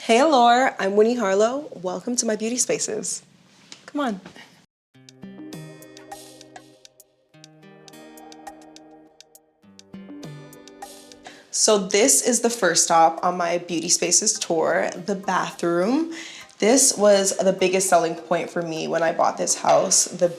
Hey Allure, I'm Winnie Harlow. Welcome to my beauty spaces. Come on. So this is the first stop on my beauty spaces tour, the bathroom. This was the biggest selling point for me when I bought this house. The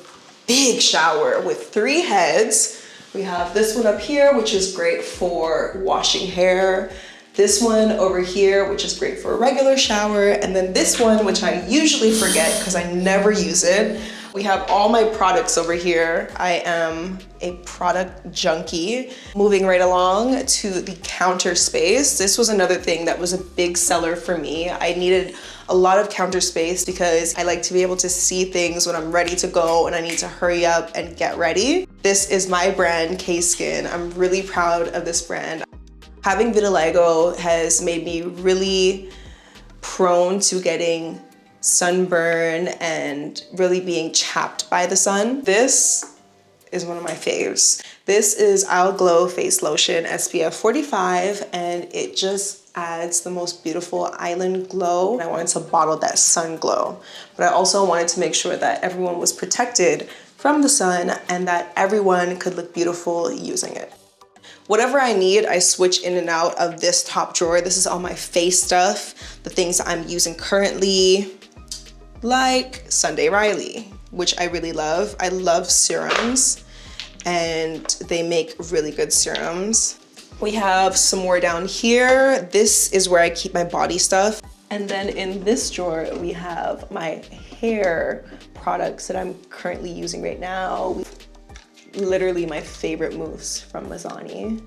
big shower with 3 heads. We have this one up here, which is great for washing hair. This one over here, which is great for a regular shower. And then this one, which I usually forget because I never use it. We have all my products over here. I am a product junkie. Moving right along to the counter space. This was another thing that was a big seller for me. I needed a lot of counter space because I like to be able to see things when I'm ready to go and I need to hurry up and get ready. This is my brand, Cay Skin. I'm really proud of this brand. Having vitiligo has made me really prone to getting sunburn and really being chapped by the sun. This is one of my faves. This is I'll Glow Face Lotion SPF 45, and it just adds the most beautiful island glow. I wanted to bottle that sun glow, but I also wanted to make sure that everyone was protected from the sun and that everyone could look beautiful using it. Whatever I need, I switch in and out of this top drawer. This is all my face stuff, the things I'm using currently, like Sunday Riley, which I really love. I love serums, and they make really good serums. We have some more down here. This is where I keep my body stuff. And then in this drawer, we have my hair products that I'm currently using right now. Literally my favorite mousse from Mazzani.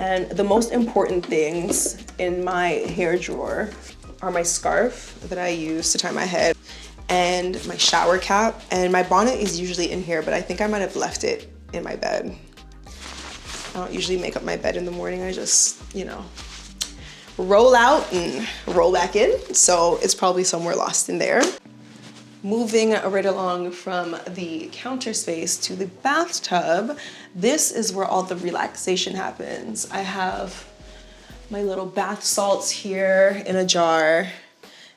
And the most important things in my hair drawer are my scarf that I use to tie my head and my shower cap. And my bonnet is usually in here, but I think I might have left it in my bed. I don't usually make up my bed in the morning. I just, you know, roll out and roll back in. So it's probably somewhere lost in there. Moving right along from the counter space to the bathtub, this is where all the relaxation happens. I have my little bath salts here in a jar,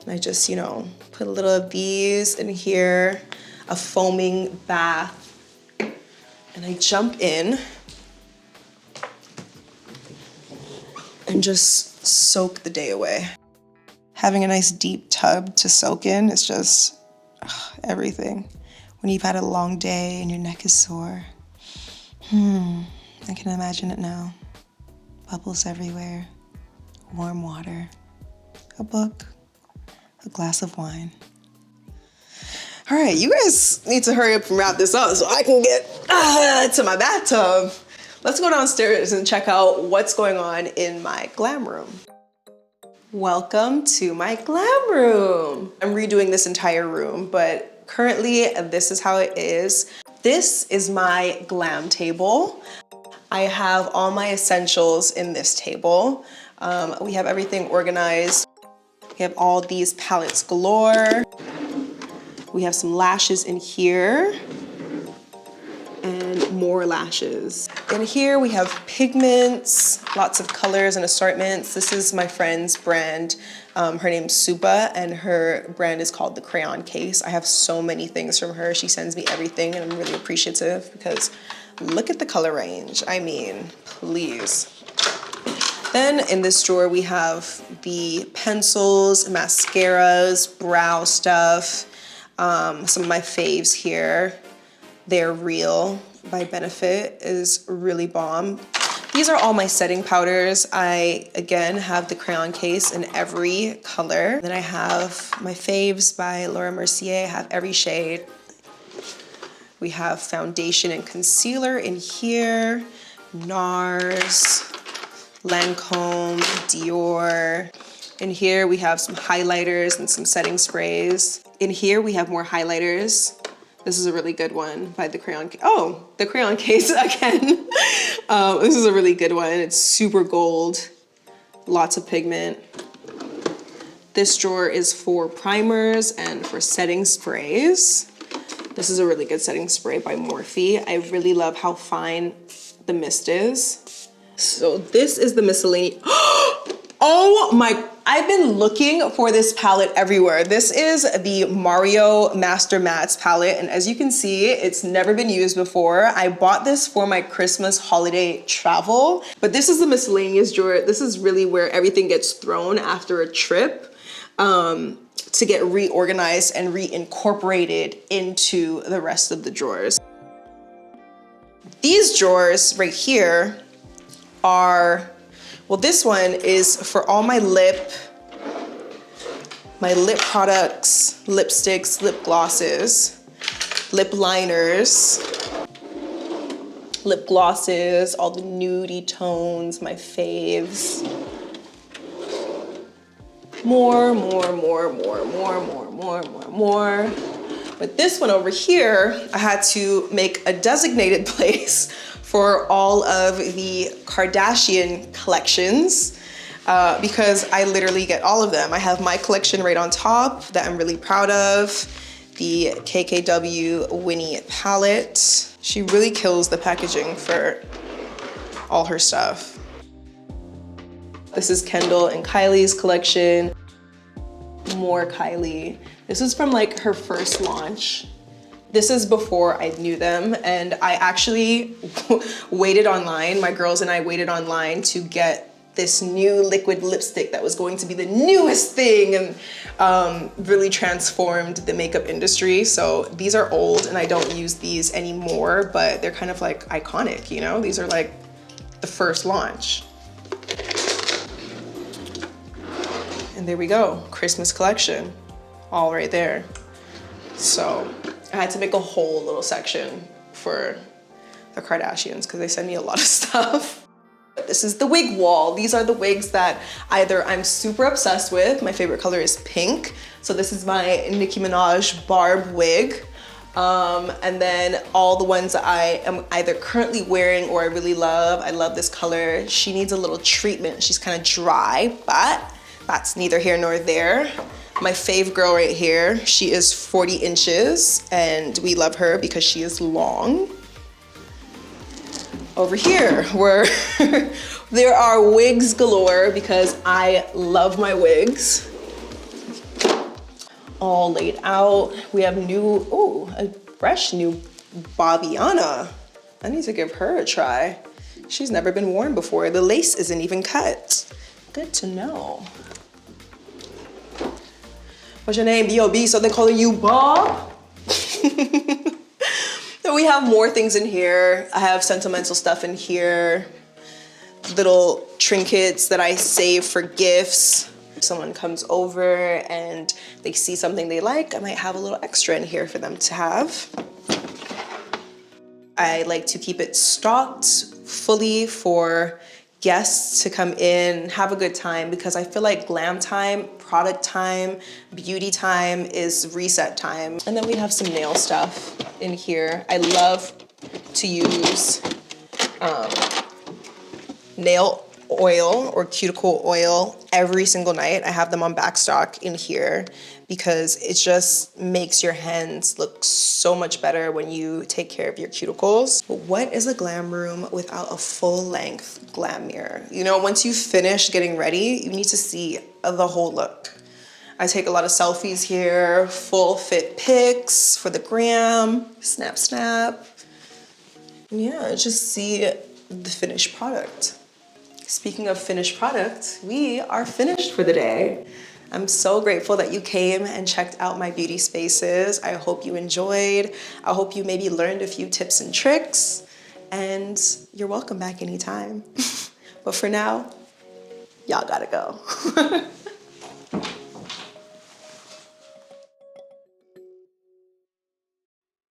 and I just, you know, put a little of these in here, a foaming bath, and I jump in and just soak the day away. Having a nice deep tub to soak in is just everything. When you've had a long day and your neck is sore. I can imagine it now. Bubbles everywhere, warm water, a book, a glass of wine. All right, you guys need to hurry up and wrap this up so I can get to my bathtub. Let's go downstairs and check out what's going on in my glam room. Welcome to my glam room. I'm redoing this entire room, but currently this is how it is. This is my glam table. I have all my essentials in this table. We have everything organized. We have all these palettes galore. We have some lashes in here and more lashes. In here we have pigments, lots of colors and assortments. This is my friend's brand. Her name's Supa, and her brand is called The Crayon Case. I have so many things from her. She sends me everything, and I'm really appreciative because look at the color range. I mean, please. Then in this drawer we have the pencils, mascaras, brow stuff, some of my faves here. They're Real by Benefit is really bomb. These are all my setting powders. I, again, have the Crayon Case in every color. Then I have my faves by Laura Mercier. I have every shade. We have foundation and concealer in here. NARS, Lancome, Dior. In here we have some highlighters and some setting sprays. In here we have more highlighters. This is a really good one by the Crayon Case. Oh, the Crayon Case again. This is a really good one. It's super gold, lots of pigment. This drawer is for primers and for setting sprays. This is a really good setting spray by Morphe. I really love how fine the mist is. So this is the miscellaneous. Oh my, I've been looking for this palette everywhere. This is the Mario Master Mats palette, and as you can see, it's never been used before. I bought this for my Christmas holiday travel, but this is the miscellaneous drawer. This is really where everything gets thrown after a trip to get reorganized and reincorporated into the rest of the drawers. These drawers right here are, well, this one is for all my lip products, lipsticks, lip glosses, lip liners, lip glosses, all the nudie tones, my faves. More. But this one over here, I had to make a designated place for all of the Kardashian collections because I literally get all of them. I have my collection right on top that I'm really proud of. The KKW Winnie palette. She really kills the packaging for all her stuff. This is Kendall and Kylie's collection. More Kylie. This is from like her first launch. This is before I knew them, and I actually waited online. My girls and I waited online to get this new liquid lipstick that was going to be the newest thing and really transformed the makeup industry. So these are old and I don't use these anymore, but they're kind of like iconic, you know? These are like the first launch. And there we go, Christmas collection, all right there. So I had to make a whole little section for the Kardashians because they send me a lot of stuff. This is the wig wall. These are the wigs that either I'm super obsessed with. My favorite color is pink. So this is my Nicki Minaj Barb wig. And then all the ones that I am either currently wearing or I really love. I love this color. She needs a little treatment. She's kind of dry, but that's neither here nor there. My fave girl right here, she is 40 inches and we love her because she is long. Over here, where there are wigs galore because I love my wigs. All laid out. We have a fresh new Babiana. I need to give her a try. She's never been worn before. The lace isn't even cut. Good to know. What's your name? B.O.B. So they calling you Bob? So we have more things in here. I have sentimental stuff in here. Little trinkets that I save for gifts. If someone comes over and they see something they like, I might have a little extra in here for them to have. I like to keep it stocked fully for guests to come in, have a good time, because I feel like glam time, product time, beauty time is reset time. And then we have some nail stuff in here. I love to use nail oil or cuticle oil every single night. I have them on backstock in here because it just makes your hands look so much better when you take care of your cuticles. But what is a glam room without a full length glam mirror? You know, once you finish getting ready, you need to see the whole look. I take a lot of selfies here, full fit pics for the gram, snap, snap. Yeah, just see the finished product. Speaking of finished product, we are finished for the day. I'm so grateful that you came and checked out my beauty spaces. I hope you enjoyed. I hope you maybe learned a few tips and tricks, and you're welcome back anytime. But for now, y'all gotta go.